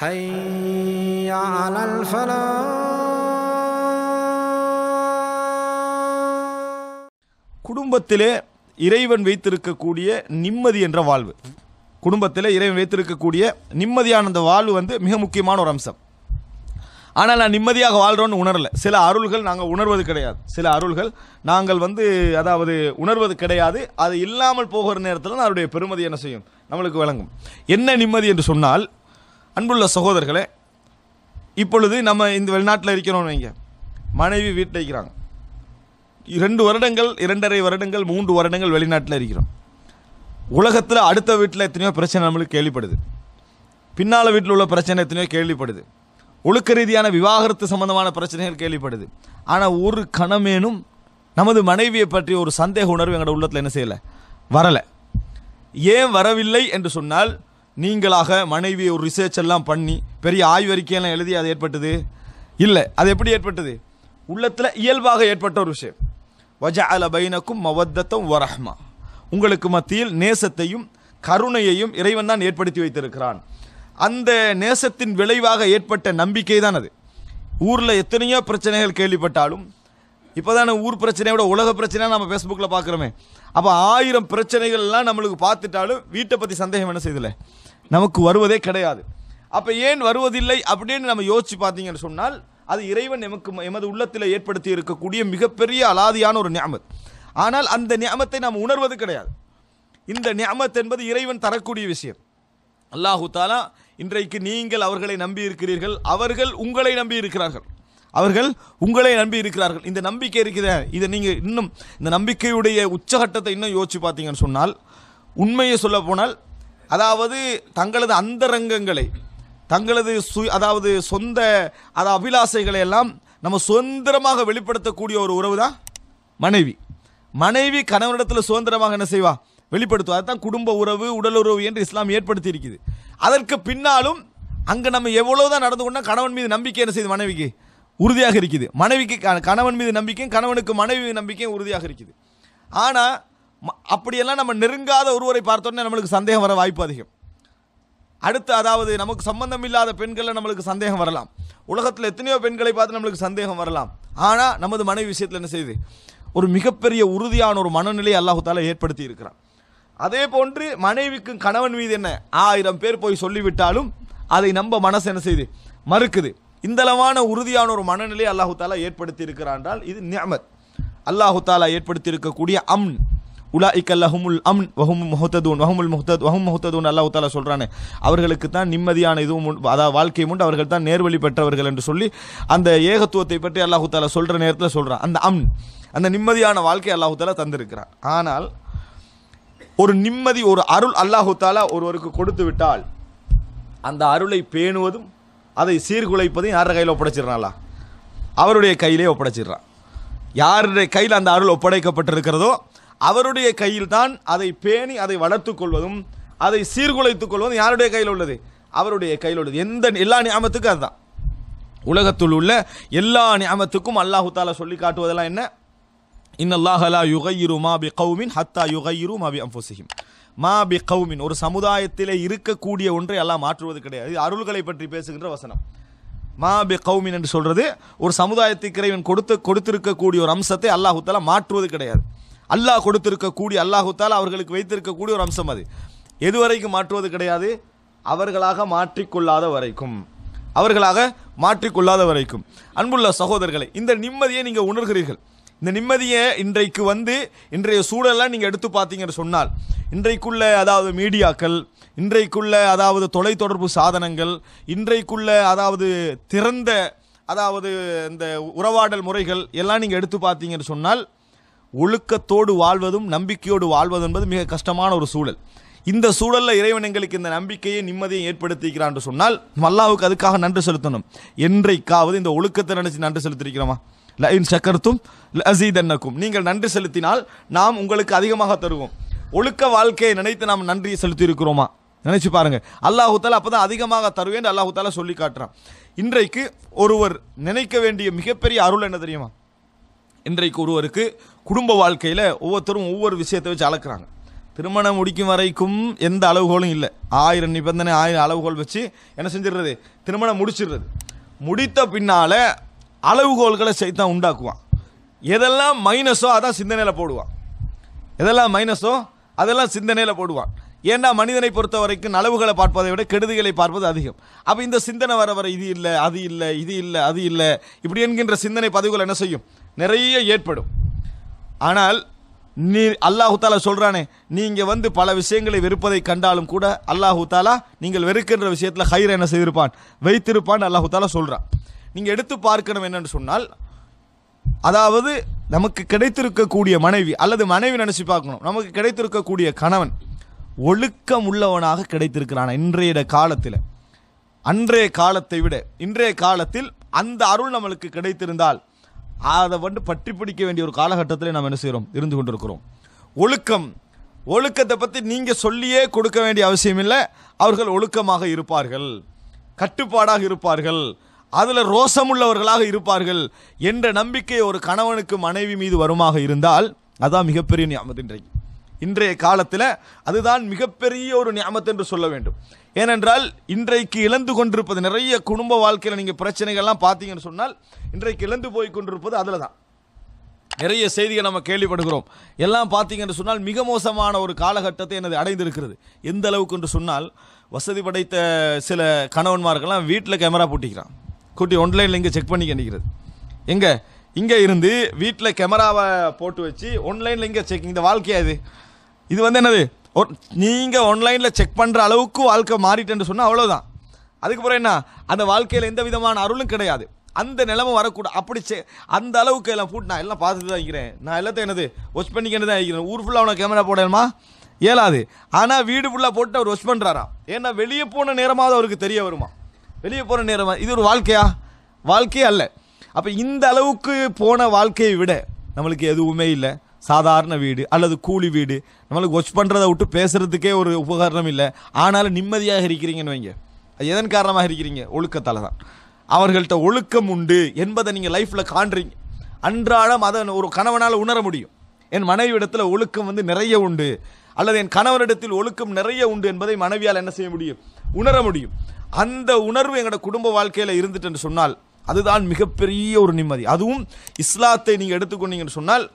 حي على الفلاح. குடும்பத்திலே இறைவன் வைத்திருக்கக்கூடிய நிம்மதி என்ற வாழ்வு, குடும்பத்திலே இறைவன் வைத்திருக்கக்கூடிய நிம்மதியான அந்த வாழ்வு மிக முக்கியமான ஒரு அம்சம். ஆனால் நான் நிம்மதியாக வாழ்கிறோன்னு உணரலை. சில அருள்கள் நாங்கள் உணர்வது கிடையாது, சில அருள்கள் நாங்கள் அதாவது உணர்வது கிடையாது. அது இல்லாமல் போகிற நேரத்தில் அதனுடைய பெருமதி என்ன செய்யும், நம்மளுக்கு விளங்கும். என்ன நிம்மதி என்று சொன்னால், அன்புள்ள சகோதரர்களே, இப்பொழுது நம்ம இந்த வெளிநாட்டில் இருக்கிறோம்னு வைங்க, மனைவி வீட்டில் இருக்கிறாங்க, 2 வருடங்கள் 2.5 வருடங்கள் 3 வருடங்கள் வெளிநாட்டில் இருக்கிறோம். உலகத்தில் அடுத்த வீட்டில் எத்தனையோ பிரச்சனை நம்மளுக்கு கேள்விப்படுது, பின்னால் வீட்டில் உள்ள பிரச்சனை எத்தனையோ கேள்விப்படுது, ஒழுக்க ரீதியான விவாகரத்து சம்பந்தமான பிரச்சனைகள் கேள்விப்படுது. ஆனால் ஒரு கணமேனும் நமது மனைவியை பற்றி ஒரு சந்தேக உணர்வு எங்களோட உள்ளத்தில் என்ன செய்யலை, வரலை. ஏன் வரவில்லை என்று சொன்னால், நீங்களாக மனைவியை ஒரு ரிசர்ச் எல்லாம் பண்ணி பெரிய ஆய்வறிக்கையெல்லாம் எழுதி அது ஏற்பட்டது இல்லை. அது எப்படி ஏற்பட்டது? உள்ளத்தில் இயல்பாக ஏற்பட்ட ஒரு விஷயம். வஜஅல பைனக்கும் மவத்தத்தும் வரஹ்மா, உங்களுக்கு மத்தியில் நேசத்தையும் கருணையையும் இறைவன் தான் ஏற்படுத்தி வைத்திருக்கிறான். அந்த நேசத்தின் விளைவாக ஏற்பட்ட நம்பிக்கை தான் அது. ஊரில் எத்தனையோ பிரச்சனைகள் கேள்விப்பட்டாலும், இப்போதான ஊர் பிரச்சனையை விட உலக பிரச்சனையாக நம்ம ஃபேஸ்புக்கில் பார்க்குறோமே, அப்போ 1000 பிரச்சனைகள்லாம் நம்மளுக்கு பார்த்துட்டாலும் வீட்டை பற்றி சந்தேகம் என்ன செய்யலை, நமக்கு வருவதே கிடையாது. அப்போ ஏன் வருவதில்லை அப்படின்னு நம்ம யோசித்து பார்த்தீங்கன்னு சொன்னால், அது இறைவன் எமது உள்ளத்தில் ஏற்படுத்தி இருக்கக்கூடிய மிகப்பெரிய அலாதியான ஒரு நிஅமத். ஆனால் அந்த நிஅமத்தை நாம் உணர்வது கிடையாது. இந்த நிஅமத் என்பது இறைவன் தரக்கூடிய விஷயம். அல்லாஹு தாலா இன்றைக்கு நீங்கள் அவர்களை நம்பி இருக்கிறீர்கள், அவர்கள் உங்களை நம்பி இருக்கிறார்கள், அவர்கள் உங்களை நம்பி இருக்கிறார்கள். இந்த நம்பிக்கை இருக்குதே, இதை நீங்கள் இன்னும் இந்த நம்பிக்கையுடைய உச்சகட்டத்தை இன்னும் யோசிச்சு பார்த்தீங்கன்னு சொன்னால், உண்மையை சொல்ல போனால், அதாவது தங்களது அந்தரங்கங்களை, தங்களது அதாவது சொந்த அபிலாசைகளை எல்லாம் நம்ம சுதந்திரமாக வெளிப்படுத்தக்கூடிய ஒரு உறவு தான் மனைவி. மனைவி கணவனிடத்தில் சுதந்திரமாக என்ன செய்வா, வெளிப்படுத்துவா. அதுதான் குடும்ப உறவு, உடல் உறவு என்று இஸ்லாம் ஏற்படுத்தி இருக்குது. அதற்கு பின்னாலும் அங்கே நம்ம எவ்வளவுதான் நடந்து கொண்டா கணவன் மீது நம்பிக்கை என்ன செய்யுது, மனைவிக்கு உறுதியாக இருக்குது. மனைவிக்கு கணவன் மீது நம்பிக்கையும் கணவனுக்கு மனைவி மீது நம்பிக்கையும் உறுதியாக இருக்குது. ஆனால் அப்படியெல்லாம் நம்ம நெருங்காத ஒருவரை பார்த்தோன்னே நம்மளுக்கு சந்தேகம் வர வாய்ப்பு அதிகம். அடுத்து அதாவது நமக்கு சம்பந்தம் இல்லாத பெண்களில் நம்மளுக்கு சந்தேகம் வரலாம். உலகத்தில் எத்தனையோ பெண்களை பார்த்து நம்மளுக்கு சந்தேகம் வரலாம். ஆனால் நமது மனைவி விஷயத்தில் என்ன செய்யுது, ஒரு மிகப்பெரிய உறுதியான ஒரு மனநிலையை அல்லாஹு தாலா ஏற்படுத்தி இருக்கிறான். அதே போன்று மனைவிக்கும் கணவன் மீது என்ன 1000 பேர் போய் சொல்லிவிட்டாலும் அதை நம்ப மனசு என்ன செய்யுது, மறுக்குது. இந்தளவான உறுதியான ஒரு மனநிலை அல்லாஹு தாலா ஏற்படுத்தி இருக்கிறான் என்றால் இது நிஅமத். அல்லாஹு தாலா ஏற்படுத்தி இருக்கக்கூடிய அம்ன். உலாஇக லஹுமுல் அம்ன் வஹும் முஹ்ததூன் வஹும் முஹ்ததூன் அல்லாஹு தாலா சொல்றானே, அவர்களுக்கு தான் நிம்மதியான இதுவும் அதாவது வாழ்க்கையும் உண்டு, அவர்கள் தான் நேர்வழி பெற்றவர்கள் என்று சொல்லி அந்த ஏகத்துவத்தை பற்றி அல்லாஹு தாலா சொல்ற நேரத்தில் சொல்றான். அந்த அம்ன், அந்த நிம்மதியான வாழ்க்கை அல்லாஹு தாலா தந்திருக்கிறான். ஆனால் ஒரு நிம்மதி, ஒரு அருள் அல்லாஹு தாலா ஒருவருக்கு கொடுத்து விட்டால் அந்த அருளை பேணுவதும் அதை சீர்குலைப்பதும் யார கையில் ஒப்படைச்சிடறாங்களா, அவருடைய கையிலே ஒப்படைச்சிடறான். யாருடைய கையில் அந்த அருள் ஒப்படைக்கப்பட்டிருக்கிறதோ அவருடைய கையில் தான் அதை பேணி அதை வளர்த்துக் கொள்வதும் அதை சீர்குலைத்துக் கொள்வதும் யாருடைய கையில் உள்ளது, அவருடைய கையில் உள்ளது. எல்லா நிஅமத்துக்கும் அதுதான். உலகத்தில் உள்ள எல்லா நிஅமத்துக்கும் அல்லாஹு தாலா சொல்லி காட்டுவதெல்லாம் என்ன, இன்னல்லாஹ லா யுகையிரு மா பி கௌமின் ஹத்தா யுகையிரு மா பி அன்ஃபுஸிஹிம். மா பி கௌமின், ஒரு சமுதாயத்திலே இருக்கக்கூடிய ஒன்றை அல்லாஹ் மாற்றுவது கிடையாது. இது அருள்களை பற்றி பேசுகின்ற வசனம். மா பி கௌமின் என்று சொல்றது ஒரு சமுதாயத்துக்கு இறைவன் கொடுத்திருக்கக்கூடிய ஒரு அம்சத்தை அல்லாஹு தாலா மாற்றுவது கிடையாது. அல்லாஹ் கொடுத்திருக்கக்கூடிய, அல்லாஹு தாலா அவர்களுக்கு வைத்திருக்கக்கூடிய ஒரு அம்சம் அது. எதுவரைக்கும் மாற்றுவது கிடையாது, அவர்களாக மாற்றிக்கொள்ளாத வரைக்கும், அவர்களாக மாற்றிக்கொள்ளாத வரைக்கும். அன்புள்ள சகோதரர்களை, இந்த நிம்மதியை நீங்கள் உணர்கிறீர்கள். இந்த நிம்மதியை இன்றைக்கு இன்றைய சூழலாம் நீங்கள் எடுத்து பார்த்தீங்கன்னு சொன்னால், இன்றைக்குள்ள அதாவது மீடியாக்கள், இன்றைக்குள்ள அதாவது தொலைத்தொடர்பு சாதனங்கள், இன்றைக்குள்ள அதாவது திறந்த அதாவது இந்த உறவாடல் முறைகள் எல்லாம் நீங்கள் எடுத்து பார்த்தீங்கன்னு சொன்னால், ஒழுக்கத்தோடு வாழ்வதும் நம்பிக்கையோடு வாழ்வது என்பது மிக கஷ்டமான ஒரு சூழல். இந்த சூழலில் இறைவன் எங்களுக்கு இந்த நம்பிக்கையை நிம்மதியை ஏற்படுத்திக்கிறான் என்று சொன்னால் அல்லாஹ்வுக்கு அதுக்காக நன்றி செலுத்தணும். என்றைக்காவது இந்த ஒழுக்கத்தை நினைச்சு நன்றி செலுத்திருக்கிறோமா? லஇன் ஷக்கர்தும் லஅஸீதன்னக்கும், நீங்கள் நன்றி செலுத்தினால் நாம் உங்களுக்கு அதிகமாக தருவோம். ஒழுக்க வாழ்க்கையை நினைத்து நாம் நன்றி செலுத்தி இருக்கிறோமா? நினைச்சு பாருங்க. அல்லாஹு தாலா அப்பதான் அதிகமாக தருவேன் அல்லாஹு தாலா சொல்லி காட்டுறான். இன்றைக்கு ஒருவர் நினைக்க வேண்டிய மிகப்பெரிய அருள் என்ன தெரியுமா? இன்றைக்கு ஒருவருக்கு குடும்ப வாழ்க்கையில் ஒவ்வொருத்தரும் ஒவ்வொரு விஷயத்தை வச்சு அளக்குறாங்க. திருமணம் முடிக்கும் வரைக்கும் எந்த அளவுகோலும் இல்லை. 1000 நிபந்தனை 1000 அளவுகோல் வச்சு என்ன செஞ்சிடுறது, திருமணம் முடிச்சிடுறது. முடித்த பின்னால அளவுகோல்களை சைத்தான் உண்டாக்குவான். எதெல்லாம் மைனஸோ அதான் சிந்தனையில் போடுவான். எதெல்லாம் மைனஸோ அதெல்லாம் சிந்தனையில் போடுவான். ஏன்னா மனிதனை பொறுத்த வரைக்கும் நலவுகளை பார்ப்பதை விட கெடுதிகளை பார்ப்பது அதிகம். அப்போ இந்த சிந்தனை வர வர இது இல்லை அது இல்லை இது இல்லை அது இல்லை இப்படி என்கின்ற சிந்தனை பதிவுகள் என்ன செய்யும், நிறைய ஏற்படும். ஆனால் அல்லாஹு தாலா சொல்றானே, நீங்க வந்து பல விஷயங்களை வெறுப்பதை கண்டாலும் கூட அல்லாஹு தாலா நீங்கள் வெறுக்கின்ற விஷயத்தில் ஹைர் என்ன செய்திருப்பான், வைத்திருப்பான் அல்லாஹு தாலா சொல்றான். நீங்க எடுத்து பார்க்கணும் என்னன்னு சொன்னால், அதாவது நமக்கு கிடைத்திருக்கக்கூடிய மனைவி அல்லது மனைவி நினைச்சு பார்க்கணும், நமக்கு கிடைத்திருக்கக்கூடிய கணவன் ஒழுக்கம் உள்ளவனாக கிடைத்திருக்கிறான். இன்றைய காலத்தில் அன்றைய காலத்தை விட இன்றைய காலத்தில் அந்த அருள் நம்மளுக்கு கிடைத்திருந்தால் அதை வந்து பற்றி பிடிக்க வேண்டிய ஒரு காலகட்டத்தில் நாம் என்ன செய்கிறோம், இருந்து கொண்டிருக்கிறோம். ஒழுக்கத்தை பற்றி நீங்கள் சொல்லியே கொடுக்க வேண்டிய அவசியம் இல்லை. அவர்கள் ஒழுக்கமாக இருப்பார்கள், கட்டுப்பாடாக இருப்பார்கள், அதில் ரோசமுள்ளவர்களாக இருப்பார்கள் என்ற நம்பிக்கை ஒரு கணவனுக்கு மனைவி மீது வருமாக இருந்தால் அதான் மிகப்பெரிய நியாமத்து. இன்றைய காலத்தில் அதுதான் மிகப்பெரிய ஒரு நியாமத்து என்று சொல்ல வேண்டும். ஏனென்றால் இன்றைக்கு இழந்து கொண்டிருப்பது நிறைய குடும்ப வாழ்க்கையில் நீங்கள் பிரச்சனைகள்லாம் பார்த்தீங்கன்னு சொன்னால் இன்றைக்கு இழந்து போய் கொண்டிருப்பது அதில் தான். நிறைய செய்திகள் நம்ம கேள்விப்படுகிறோம். எல்லாம் பார்த்தீங்கன்னு சொன்னால் மிக மோசமான ஒரு காலகட்டத்தை எனது அடைந்திருக்கிறது. எந்த அளவுக்கு என்று சொன்னால், வசதி படைத்த சில கணவன்மார்கள்லாம் வீட்டில் கேமரா போட்டிக்கிறான், கூட்டி ஆன்லைனில் இங்கே செக் பண்ணி கண்டிக்கிறது. இங்கே இருந்து வீட்டில் கேமராவை போட்டு வச்சு ஆன்லைனில் இங்கே செக். இந்த வாழ்க்கையா இது வந்து என்னது, நீங்கள் ஆன்லைனில் செக் பண்ணுற அளவுக்கு வாழ்க்கை மாறிட்டேன்னு சொன்னால் அவ்வளோதான். அதுக்கப்புறம் என்ன, அந்த வாழ்க்கையில் எந்த விதமான அருளும் கிடையாது. அந்த நிலைமை வரக்கூடாது. அப்படி அந்த அளவுக்கு எல்லாம் போட்டு நான் எல்லாம் பார்த்துட்டு தான் இருக்கிறேன், நான் எல்லாத்தையும் என்னது வாட்ச் பண்ணிக்கிட்டு தான் இருக்கிறேன். ஊர் ஃபுல்லாக அவனை கேமரா போடணுமா, இயலாது. ஆனால் வீடு ஃபுல்லாக போட்டு அவர் வாட்ச் பண்ணுறாராம். ஏன்னா வெளியே போன நேரமாவது அவருக்கு தெரிய வருமா, வெளியே போன நேரமா. இது ஒரு வாழ்க்கையே அல்ல. அப்போ இந்த அளவுக்கு போன வாழ்க்கையை விட நம்மளுக்கு எதுவுமே இல்லை. சாதாரண வீடு அல்லது கூலி வீடு, நம்மளுக்கு வாட்ச் பண்ணுறதை விட்டு பேசுகிறதுக்கே ஒரு உபகரணம் இல்லை. ஆனாலும் நிம்மதியாக இருக்கிறீங்கன்னு வைங்க. அது எதன் காரணமாக இருக்கிறீங்க, ஒழுக்கத்தால் தான். அவர்கள்ட்ட ஒழுக்கம் உண்டு என்பதை நீங்கள் லைஃப்பில் காண்றீங்க. அன்றாடம் அதை ஒரு கணவனால் உணர முடியும். என் மனைவி இடத்துல ஒழுக்கம் வந்து நிறைய உண்டு, அல்லது என் கணவனிடத்தில் ஒழுக்கம் நிறைய உண்டு என்பதை மனைவியால் என்ன செய்ய முடியும், உணர முடியும். அந்த உணர்வு எங்களோட குடும்ப வாழ்க்கையில் இருந்துட்டு சொன்னால் அதுதான் மிகப்பெரிய ஒரு நிம்மதி. அதுவும் இஸ்லாத்தை நீங்கள் எடுத்துக்கொண்டீங்கன்னு சொன்னால்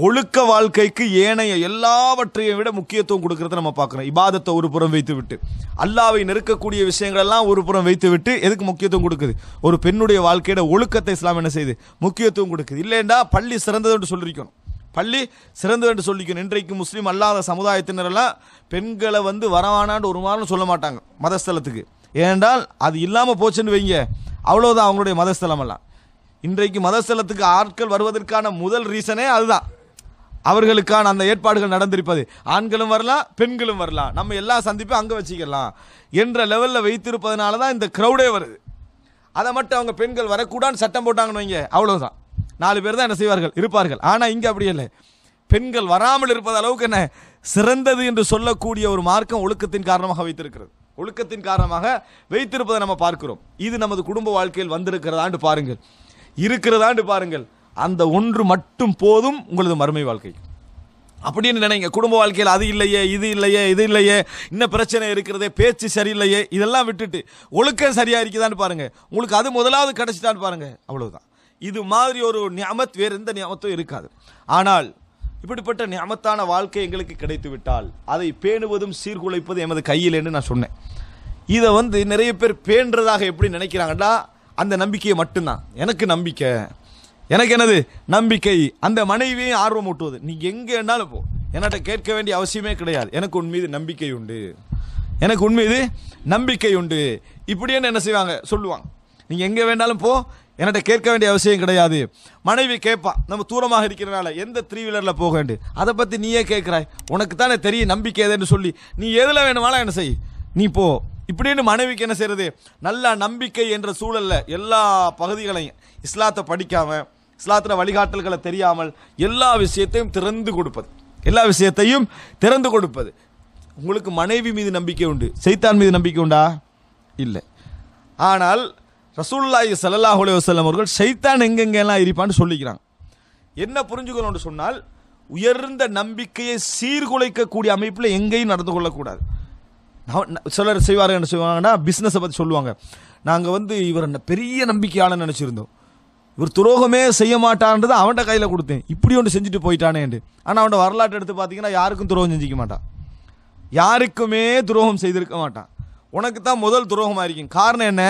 ஒழுக்க வாழ்க்கைக்கு ஏனைய எல்லாவற்றையும் விட முக்கியத்துவம் கொடுக்கறத நம்ம பார்க்குறோம். இபாதத்தை ஒரு புறம் வைத்து விட்டு, அல்லாவை நெருக்கக்கூடிய விஷயங்கள் எல்லாம் ஒரு புறம் வைத்து விட்டு எதுக்கு முக்கியத்துவம் கொடுக்குது, ஒரு பெண்ணுடைய வாழ்க்கையோட ஒழுக்கத்தை இஸ்லாம் என்ன செய்யுது, முக்கியத்துவம் கொடுக்குது. இல்லைண்டா பள்ளி சிறந்தது என்று சொல்லியிருக்கணும், பள்ளி சிறந்தது என்று சொல்லிக்கணும். இன்றைக்கு முஸ்லீம் அல்லாத சமுதாயத்தினரெல்லாம் பெண்களை வந்து வரவானான்னு ஒரு மாதம் சொல்ல மாட்டாங்க மதஸ்தலத்துக்கு. ஏனென்றால் அது இல்லாமல் போச்சுன்னு வைங்க, அவ்வளோதான் அவங்களுடைய மதஸ்தலமெல்லாம். இன்றைக்கு மதஸ்தலத்துக்கு ஆட்கள் வருவதற்கான முதல் ரீசனே அதுதான். அவர்களுக்கான அந்த ஏற்பாடுகள் நடந்திருப்பது, ஆண்களும் வரலாம் பெண்களும் வரலாம், நம்ம எல்லா சந்திப்பும் அங்கே வச்சுக்கலாம் என்ற லெவலில் வைத்திருப்பதனால தான் இந்த க்ரௌடே வருது. அதை மட்டும் அவங்க பெண்கள் வரக்கூடாதுன்னு சட்டம் போட்டாங்கன்னு வைங்க, அவ்வளோதான். 4 பேர் தான் என்ன செய்வார்கள், இருப்பார்கள். ஆனால் இங்கே அப்படி இல்லை. பெண்கள் வராமல் இருப்பது அளவுக்கு என்ன சிறந்தது என்று சொல்லக்கூடிய ஒரு மார்க்கம் ஒழுக்கத்தின் காரணமாக வைத்திருக்கிறது. ஒழுக்கத்தின் காரணமாக வைத்திருப்பதை நம்ம பார்க்கிறோம். இது நமது குடும்ப வாழ்க்கையில் வந்திருக்கிறதாண்டு பாருங்கள், இருக்கிறதாண்டு பாருங்கள். அந்த ஒன்று மட்டும் போதும் உங்களது மறுமை வாழ்க்கை அப்படின்னு நினைங்க. குடும்ப வாழ்க்கையில் அது இல்லையே இது இல்லையே இது இல்லையே, இன்னும் பிரச்சனை இருக்கிறதே, பேச்சு சரியில்லையே, இதெல்லாம் விட்டுட்டு ஒழுக்கம் சரியா இருக்குதான்னு பாருங்க. உங்களுக்கு அது முதலாவது கிடைச்சிட்டான்னு பாருங்க, அவ்வளவுதான். இது மாதிரி ஒரு நியமத் வேறு எந்த நியமத்தும் இருக்காது. ஆனால் இப்படிப்பட்ட நியமத்தான வாழ்க்கை எங்களுக்கு கிடைத்து விட்டால் அதை பேணுவதும் சீர்குலைப்பது எமது கையில் என்று நான் சொன்னேன். இதை வந்து நிறைய பேர் பேணுறதாக எப்படி நினைக்கிறாங்கடா, அந்த நம்பிக்கையை மட்டும்தான். எனக்கு நம்பிக்கை, எனக்கு என்னது நம்பிக்கை. அந்த மனைவியை ஆர்வம் ஊட்டுவது. நீ எங்கே வேணாலும் போ, என்கிட்ட கேட்க வேண்டிய அவசியமே கிடையாது, எனக்கு உன் மீது நம்பிக்கை உண்டு, எனக்கு உன் மீது நம்பிக்கை உண்டு இப்படியே என்ன செய்வாங்க, சொல்லுவாங்க. நீங்கள் எங்கே வேணாலும் போ, என்கிட்ட கேட்க வேண்டிய அவசியம் கிடையாது. மனைவி கேட்பா, நம்ம தூரமாக இருக்கிறனால எந்த 3 வீலரில் போக வேண்டு, அதை பற்றி நீயே கேட்குறாய், உனக்கு தானே தெரியும் நம்பிக்கை எதுன்னு சொல்லி நீ எதில் வேணுமாலாம் என்ன செய், நீ போ இப்படின்னு மனைவிக்கு என்ன செய்யறது, நல்ல நம்பிக்கை என்ற சூழல்ல எல்லா பகுதிகளையும் இஸ்லாத்தை படிக்காமல், இஸ்லாத்தின வழிகாட்டல்களை தெரியாமல் எல்லா விஷயத்தையும் திறந்து கொடுப்பது, எல்லா விஷயத்தையும் திறந்து கொடுப்பது. உங்களுக்கு மனைவி மீது நம்பிக்கை உண்டு, சைத்தான் மீது நம்பிக்கை உண்டா? இல்லை. ஆனால் ரசூலுல்லாஹி ஸல்லல்லாஹு அலைஹி வஸல்லம் அவர்கள் சைத்தான் எங்கெங்கெல்லாம் இருப்பான்னு சொல்லிக்கிறாங்க. என்ன புரிஞ்சுக்கணும்னு சொன்னால், உயர்ந்த நம்பிக்கையை சீர்குலைக்கக்கூடிய அமைப்பில் எங்கேயும் நடந்து கொள்ளக்கூடாது. சிலர் செய்வார்கள், என்ன செய்வாங்கன்னா பிஸ்னஸை பற்றி சொல்லுவாங்க. நாங்கள் இவர் பெரிய நம்பிக்கையாளன்னு நினச்சிருந்தோம், இவர் துரோகமே செய்ய மாட்டான்றது அவன்கிட்ட கையில் கொடுத்தேன், இப்படி ஒன்று செஞ்சுட்டு போயிட்டானேண்டு. ஆனால் அவனோட வரலாற்று எடுத்து பார்த்தீங்கன்னா யாருக்கும் துரோகம் செஞ்சிக்க மாட்டான், யாருக்குமே துரோகம் செய்திருக்க மாட்டான். உனக்கு தான் முதல் துரோகமாக இருக்கும். காரணம் என்ன?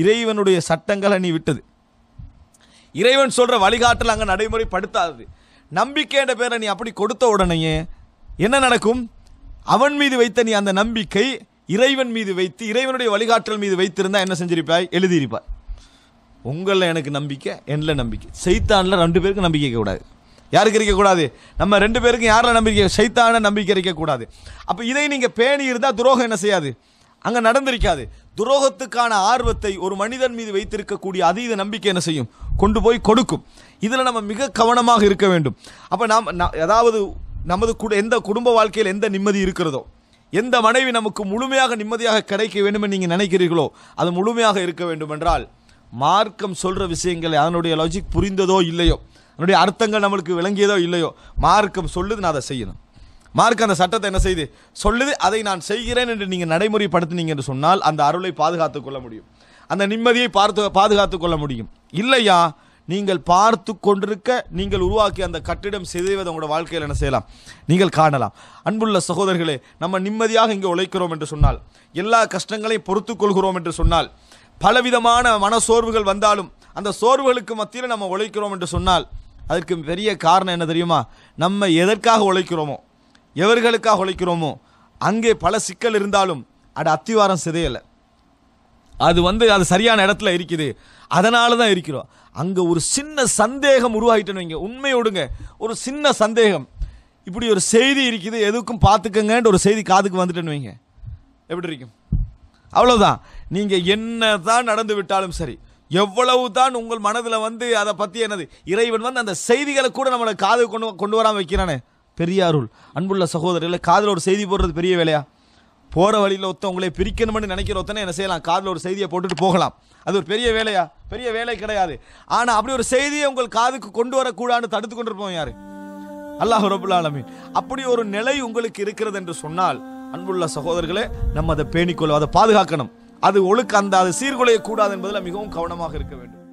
இறைவனுடைய சட்டங்களை நீ விட்டது, இறைவன் சொல்கிற வழிகாட்டல் அங்கே நடைமுறைப்படுத்தாது. நம்பிக்கைன்ற பேரை நீ அப்படி கொடுத்த உடனேயே என்ன நடக்கும்? அவன் மீது வைத்த நீ அந்த நம்பிக்கை இறைவன் மீது வைத்து, இறைவனுடைய வழிகாட்டல் மீது வைத்திருந்தா என்ன செஞ்சிருப்பாய்? எழுதியிருப்பாய். உங்களில் எனக்கு நம்பிக்கை, என்னில் நம்பிக்கை. சைத்தானில் 2 பேருக்கு நம்பிக்கை இருக்கக்கூடாது. யாருக்கு இருக்கக்கூடாது? நம்ம 2 பேருக்கும் யாரில் நம்பிக்கை? சைத்தான நம்பிக்கை இருக்கக்கூடாது. அப்போ இதை நீங்கள் பேணி இருந்தால் துரோகம் என்ன செய்யாது? அங்கே நடந்திருக்காது. துரோகத்துக்கான ஆர்வத்தை ஒரு மனிதன் மீது வைத்திருக்கக்கூடிய அதீத நம்பிக்கை என்ன செய்யும்? கொண்டு போய் கொடுக்கும். இதில் நம்ம மிக கவனமாக இருக்க வேண்டும். அப்போ அதாவது நமது எந்த குடும்ப வாழ்க்கையில் எந்த நிம்மதி இருக்கிறதோ, எந்த மனைவி நமக்கு முழுமையாக நிம்மதியாக கிடைக்க வேண்டும் என்று நீங்கள் நினைக்கிறீர்களோ அது முழுமையாக இருக்க வேண்டும் என்றால், மார்க்கம் சொல்கிற விஷயங்களை அதனுடைய லாஜிக் புரிந்ததோ இல்லையோ, அதனுடைய அர்த்தங்கள் நம்மளுக்கு விளங்கியதோ இல்லையோ, மார்க்கம் சொல்லுது நான் அதை செய்யணும், மார்க்கம் அந்த சட்டத்தை என்ன செய்து சொல்லுது, அதை நான் செய்கிறேன் என்று நீங்கள் நடைமுறைப்படுத்தினீங்க என்று சொன்னால் அந்த அருளை பாதுகாத்துக் கொள்ள முடியும், அந்த நிம்மதியை பாதுகாத்துக் கொள்ள முடியும். இல்லையா, நீங்கள் பார்த்து கொண்டிருக்க நீங்கள் உருவாக்கி அந்த கட்டிடம் சிதைவதை உங்களோட வாழ்க்கையில் என்ன செய்யலாம்? நீங்கள் காணலாம். அன்புள்ள சகோதரர்களே, நம்ம நிம்மதியாக இங்கே உழைக்கிறோம் என்று சொன்னால், எல்லா கஷ்டங்களையும் பொறுத்து கொள்கிறோம் என்று சொன்னால், பலவிதமான மனசோர்வுகள் வந்தாலும் அந்த சோர்வுகளுக்கு மத்தியில் நம்ம உழைக்கிறோம் என்று சொன்னால், அதற்கு பெரிய காரணம் என்ன தெரியுமா? நம்ம எதற்காக உழைக்கிறோமோ, எவர்களுக்காக உழைக்கிறோமோ அங்கே பல சிக்கல் இருந்தாலும் அத்திவாரம் சிதையலை, அது சரியான இடத்துல இருக்குது, அதனால தான் இருக்கிறோம். அங்கே ஒரு சின்ன சந்தேகம் உருவாகிட்டேன்னு வைங்க, உண்மையோடுங்க, ஒரு சின்ன சந்தேகம், இப்படி ஒரு செய்தி இருக்குது எதுக்கும் பார்த்துக்கங்கன்ற ஒரு செய்தி காதுக்கு வந்துட்டேன்னு வைங்க, எப்படி இருக்கும்? அவ்வளோதான். நீங்கள் என்ன தான் நடந்து விட்டாலும் சரி, எவ்வளவு தான் உங்கள் மனதில் அதை பற்றி என்னது, இறைவன் அந்த செய்திகளை கூட நம்மளை காது கொண்டு வராமல் வைக்கிறானே, பெரிய அருள். அன்புள்ள சகோதரர்களை, காதில் ஒரு செய்தி போடுறது பெரிய வேலையா? போகிற வழியில் உங்களை பிரிக்கணும்னு நினைக்கிற ஒருத்தனை என்ன செய்யலாம்? காதில் ஒரு செய்தியை போட்டுட்டு போகலாம். அது ஒரு பெரிய வேலையா? பெரிய வேலை கிடையாது. ஆனால் அப்படி ஒரு செய்தியை உங்கள் காதுக்கு கொண்டு வரக்கூடாதுன்னு தடுத்து கொண்டிருப்போம் யாரு? அல்லாஹ் ரப்புல் ஆலமீன். அப்படி ஒரு நிலை உங்களுக்கு இருக்கிறது என்று சொன்னால், அன்புள்ள சகோதரர்களே, நம்ம அதை பேணிக்கொள்ள, அதை பாதுகாக்கணும். அது அது சீர்குலையக்கூடாது என்பதில் மிகவும் கவனமாக இருக்க வேண்டும்.